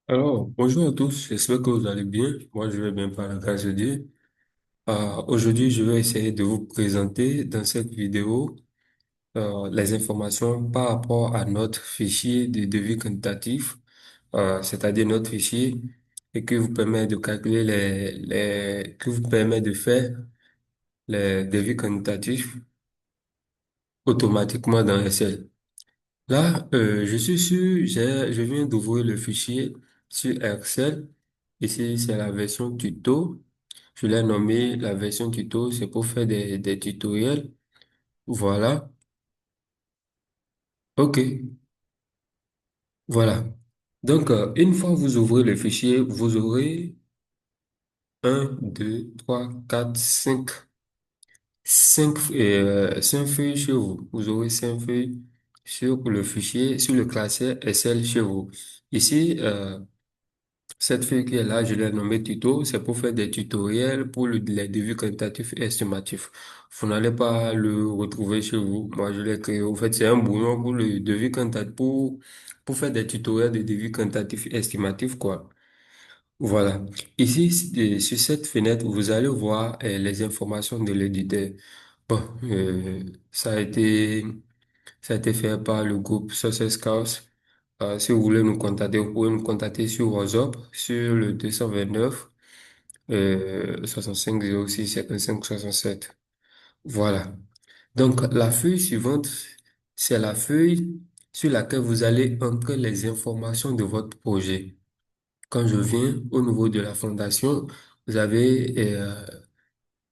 Alors, bonjour à tous, j'espère que vous allez bien. Moi, je vais bien par la grâce de Dieu. Aujourd'hui, je vais essayer de vous présenter dans cette vidéo les informations par rapport à notre fichier de devis quantitatif, c'est-à-dire notre fichier et qui vous permet de calculer qui vous permet de faire les devis quantitatifs automatiquement dans Excel. Là, je suis sûr, je viens d'ouvrir le fichier sur Excel. Ici, c'est la version tuto. Je l'ai nommé la version tuto, c'est pour faire des tutoriels. Voilà. OK. Voilà. Donc, une fois que vous ouvrez le fichier, vous aurez un, 2, 3, 4, 5, 5 feuilles chez vous. Vous aurez 5 feuilles sur le fichier, sur le classeur Excel chez vous. Ici, cette feuille qui est là, je l'ai nommée tuto, c'est pour faire des tutoriels pour les devis quantitatifs et estimatifs. Vous n'allez pas le retrouver chez vous. Moi, je l'ai créé. En fait, c'est un bouillon pour le devis quantitatif, pour faire des tutoriels de devis quantitatifs et estimatifs, quoi. Voilà. Ici, sur cette fenêtre, vous allez voir les informations de l'éditeur. Bon, ça a été fait par le groupe Success Cars. Si vous voulez nous contacter, vous pouvez nous contacter sur WhatsApp, sur le 229 65 06 55 67. Voilà. Donc, la feuille suivante, c'est la feuille sur laquelle vous allez entrer les informations de votre projet. Quand je viens au niveau de la fondation, vous avez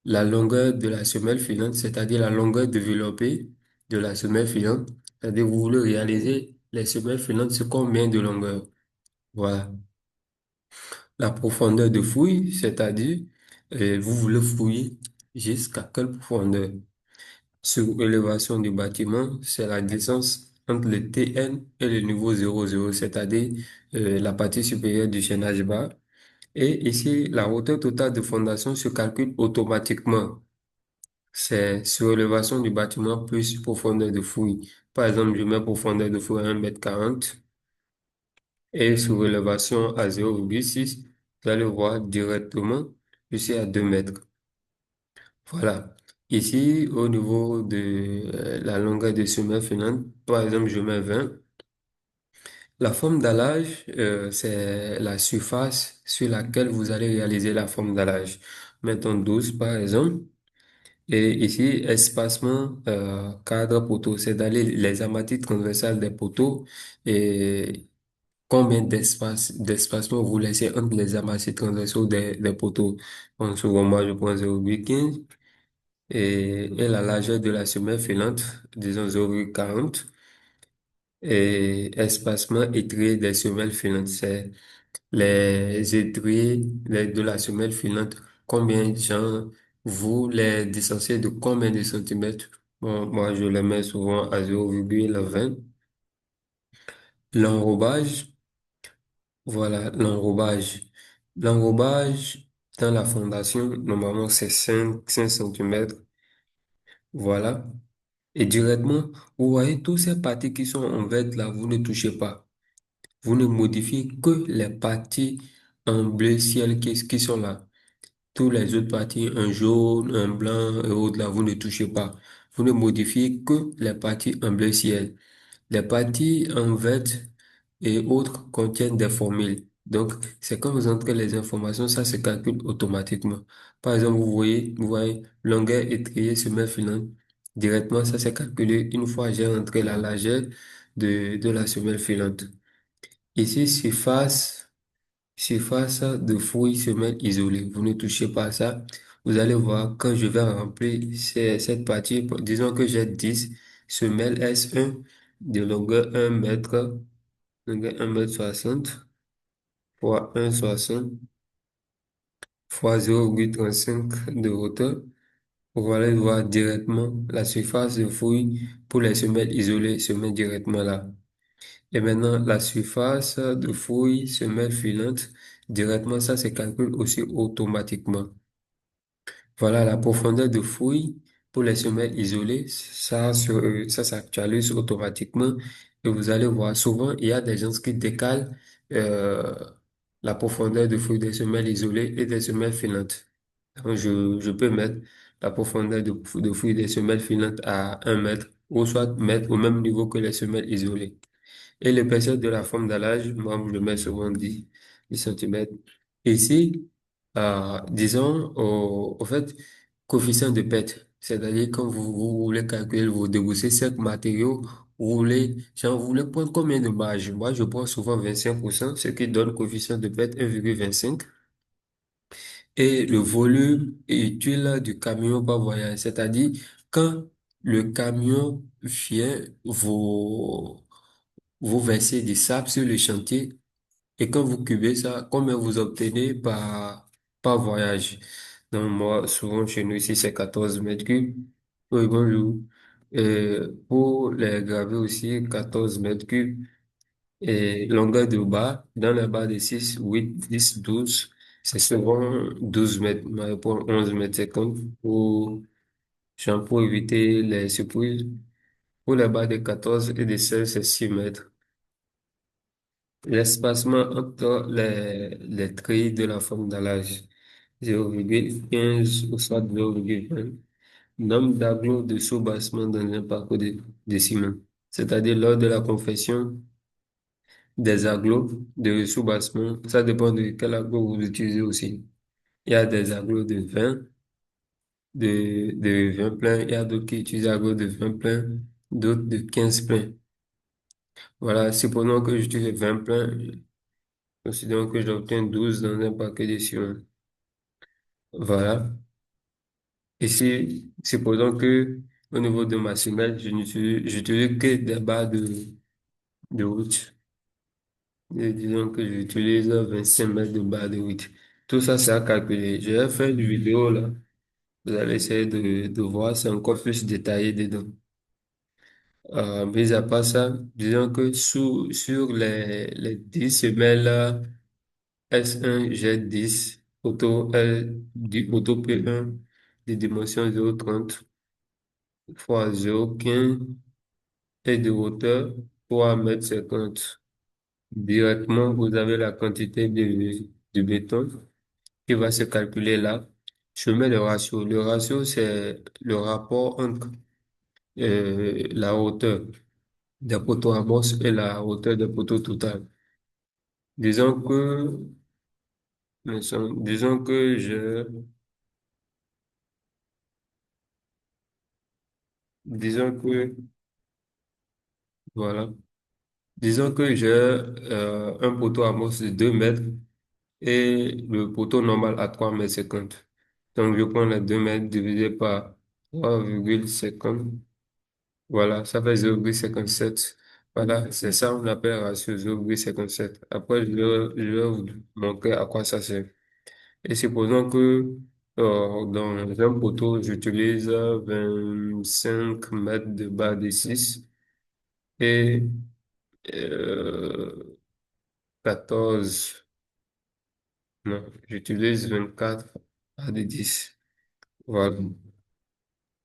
la longueur de la semelle filante, c'est-à-dire la longueur développée de la semelle filante. C'est-à-dire vous voulez réaliser les semelles filantes sur combien de longueur. Voilà. La profondeur de fouille, c'est-à-dire vous voulez fouiller jusqu'à quelle profondeur. Sur élévation du bâtiment, c'est la distance entre le TN et le niveau 00, c'est-à-dire la partie supérieure du chaînage bas. Et ici, la hauteur totale de fondation se calcule automatiquement. C'est surélévation du bâtiment plus profondeur de fouille. Par exemple, je mets profondeur de fouille à 1,40 m et surélévation à 0,6. Vous allez voir directement, je suis à 2 mètres. Voilà. Ici, au niveau de la longueur de semelle finale, par exemple, je mets 20. La forme d'allage, c'est la surface sur laquelle vous allez réaliser la forme d'allage. Mettons 12, par exemple. Et ici, espacement cadre poteau, c'est d'aller les amatis transversales des poteaux et combien d'espacement vous laissez entre les amatis transversaux des poteaux. En souvent, moi, je prends 0,15 et la largeur de la semelle filante, disons 0,40 et espacement étrié des semelles filantes, c'est les étriers de la semelle filante, combien genre vous les distanciez de combien de centimètres? Bon, moi, je les mets souvent à 0,20. L'enrobage, voilà, l'enrobage. L'enrobage dans la fondation, normalement, c'est 5 centimètres. Voilà. Et directement, vous voyez toutes ces parties qui sont en vert là, vous ne touchez pas. Vous ne modifiez que les parties en bleu ciel qui sont là. Tous les autres parties, un jaune, un blanc et autres, là, vous ne touchez pas. Vous ne modifiez que les parties en bleu ciel. Les parties en vert et autres contiennent des formules. Donc, c'est quand vous entrez les informations, ça se calcule automatiquement. Par exemple, vous voyez, longueur étrier, semelle filante. Directement, ça s'est calculé une fois j'ai entré la largeur de la semelle filante. Ici, surface de fouille semelle isolée. Vous ne touchez pas à ça. Vous allez voir, quand je vais remplir cette partie, disons que j'ai 10 semelles S1 de longueur 1 mètre, longueur 1,60 m fois 1,60 fois 0,35 de hauteur. Vous allez voir directement la surface de fouille pour les semelles isolées se met directement là. Et maintenant, la surface de fouille, semelle filante, directement, ça se calcule aussi automatiquement. Voilà, la profondeur de fouille pour les semelles isolées, ça s'actualise automatiquement. Et vous allez voir, souvent, il y a des gens qui décalent la profondeur de fouille des semelles isolées et des semelles filantes. Donc, je peux mettre la profondeur de fouille des semelles filantes à 1 mètre ou soit mettre au même niveau que les semelles isolées. Et l'épaisseur de la forme d'allage, moi, je le mets souvent 10 centimètres. Ici, disons, au fait, coefficient de perte, c'est-à-dire quand vous voulez calculer vos débouchés secs matériaux, vous voulez prendre combien de marge? Moi, je prends souvent 25%, ce qui donne coefficient de perte 1,25. Et le volume utile du camion par voyage, c'est-à-dire quand le camion vient vous versez du sable sur le chantier et quand vous cubez ça, combien vous obtenez par voyage? Donc moi, souvent chez nous ici, c'est 14 mètres cubes. Oui, bonjour. Pour les gravés aussi, 14 mètres cubes. Et longueur de barre, dans la barre de 6 8 10 12 c'est souvent 12 mètres, mais pour 11 mètres 50 pour éviter les surprises. Pour la barre de 14 et de 16 c'est 6 mètres. L'espacement entre les trilles de la forme d'allage, 0,15 ou soit 0,20. Nombre d'agglos de soubassement dans un parcours de ciment. C'est-à-dire lors de la confection des agglos de soubassement, ça dépend de quel aglo vous utilisez aussi. Il y a des agglos de 20, de 20 pleins, il y a d'autres qui utilisent agglos de 20 pleins, d'autres de 15 pleins. Voilà, supposons que j'utilise 20 pleins, considérons que j'obtiens 12 dans un paquet de ciment. Voilà. Ici, supposons que au niveau de ma semelle, j'utilise que des barres de route. Et disons que j'utilise 25 mètres de barre de route. Tout ça, c'est à calculer. Je vais faire une vidéo là. Vous allez essayer de voir, c'est encore plus détaillé dedans. Mis à part ça, disons que sur les 10 semelles S1, G10, auto P1, de dimension 0,30 fois 0,15 et de hauteur 3,50 m. Directement, vous avez la quantité de béton qui va se calculer là. Je mets le ratio. Le ratio, c'est le rapport entre la hauteur des poteaux amorces et la hauteur des poteaux total. Disons que, disons que disons que, voilà. Disons que j'ai un poteau amorce de 2 mètres et le poteau normal à 3,50 m. Donc, je prends les 2 mètres divisé par 3,50. Voilà, ça fait 0,57. Voilà, c'est ça on appelle ratio 0,57. Après, je vais vous montrer à quoi ça sert. Et supposons que dans un poteau, j'utilise 25 mètres de barre de 6 et euh, 14, non, j'utilise 24 barres de 10. Voilà.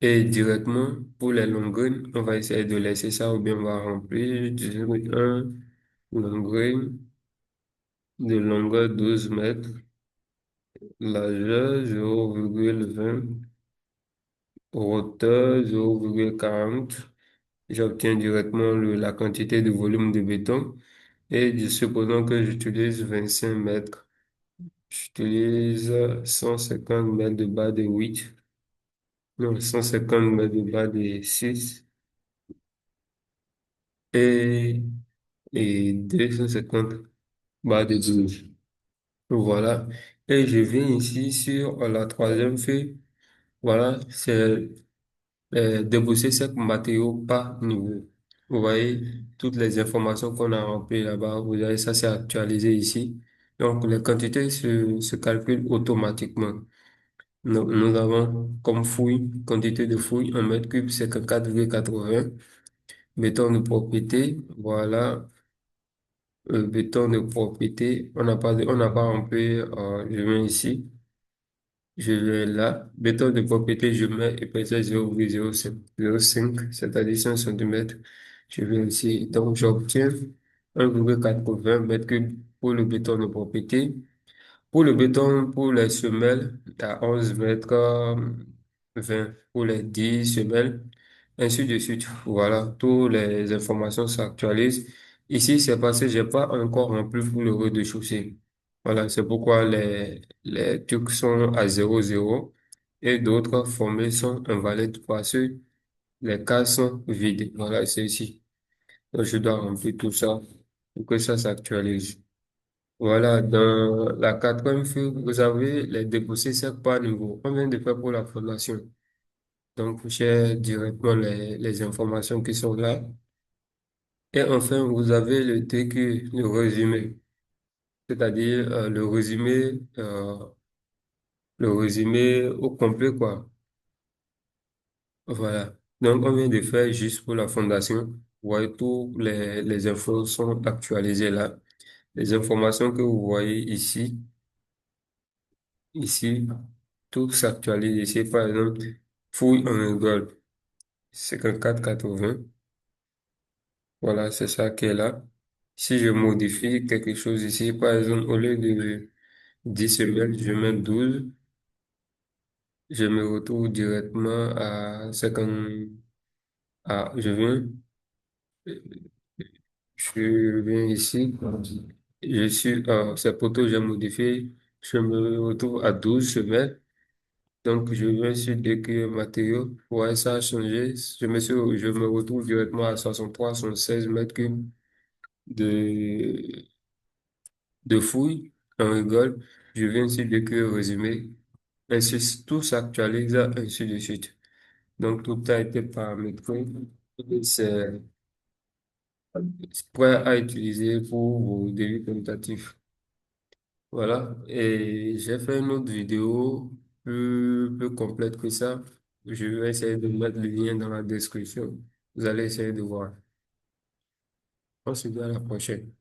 Et directement, pour les longueurs, on va essayer de laisser ça ou bien on va remplir 1 longueur de longueur 12 mètres, largeur 0,20, hauteur 0,40. J'obtiens directement la quantité de volume de béton et supposons que j'utilise 25 mètres. J'utilise 150 mètres de bas de 8, non, 150 mètres de bas de 6 et, et 250 bas de 12. Voilà. Et je viens ici sur la troisième feuille. Voilà, c'est débourser ces matériaux par niveau. Vous voyez toutes les informations qu'on a remplies là-bas. Vous avez ça, c'est actualisé ici. Donc, les quantités se calculent automatiquement. Nous avons comme fouille, quantité de fouille en mètre cube, c'est que 4,80. Béton de propriété, voilà. Béton de propriété, on n'a pas rempli, je viens ici. Je vais là, béton de propriété, je mets épaisseur 0,05, c'est-à-dire 5 cm. Je vais ici, donc j'obtiens 1,80 mètres cubes pour le béton de propriété. Pour le béton, pour les semelles, à 11 mètres 20 pour les 10 semelles, ainsi de suite. Voilà, toutes les informations s'actualisent. Ici, c'est parce que j'ai pas encore rempli pour le rez-de-chaussée. Voilà, c'est pourquoi les trucs sont à 0,0 et d'autres formés sont invalides parce que les cases sont vides. Voilà, c'est ici. Donc, je dois remplir tout ça pour que ça s'actualise. Voilà, dans la quatrième feuille, vous avez les déposés chaque par niveau. On vient de faire pour la fondation. Donc, j'ai directement les informations qui sont là. Et enfin, vous avez le TQ, le résumé, c'est-à-dire le résumé au complet, quoi. Voilà. Donc, on vient de faire juste pour la fondation. Vous voyez, tous les infos sont actualisées là. Les informations que vous voyez ici, tout s'actualise ici. Par exemple, fouille en Gold, 54,80. Voilà, c'est ça qui est là. Si je modifie quelque chose ici, par exemple, au lieu de 10 semaines, je mets 12. Je me retrouve directement à 50. Ah, je viens ici. Ces poteaux, j'ai modifié. Je me retrouve à 12 semaines. Donc, je viens sur décrire matériaux. Ouais, ça a changé. Je me retrouve directement à 63, 76 mètres cubes de, de fouilles. On rigole. Je viens sur décrire résumé. Ainsi, tout s'actualise, ainsi de suite. Donc, tout a été paramétré. Et c'est prêt à utiliser pour vos débuts tentatifs. Voilà. Et j'ai fait une autre vidéo plus complète que ça. Je vais essayer de mettre le lien dans la description. Vous allez essayer de voir. On se dit à la prochaine.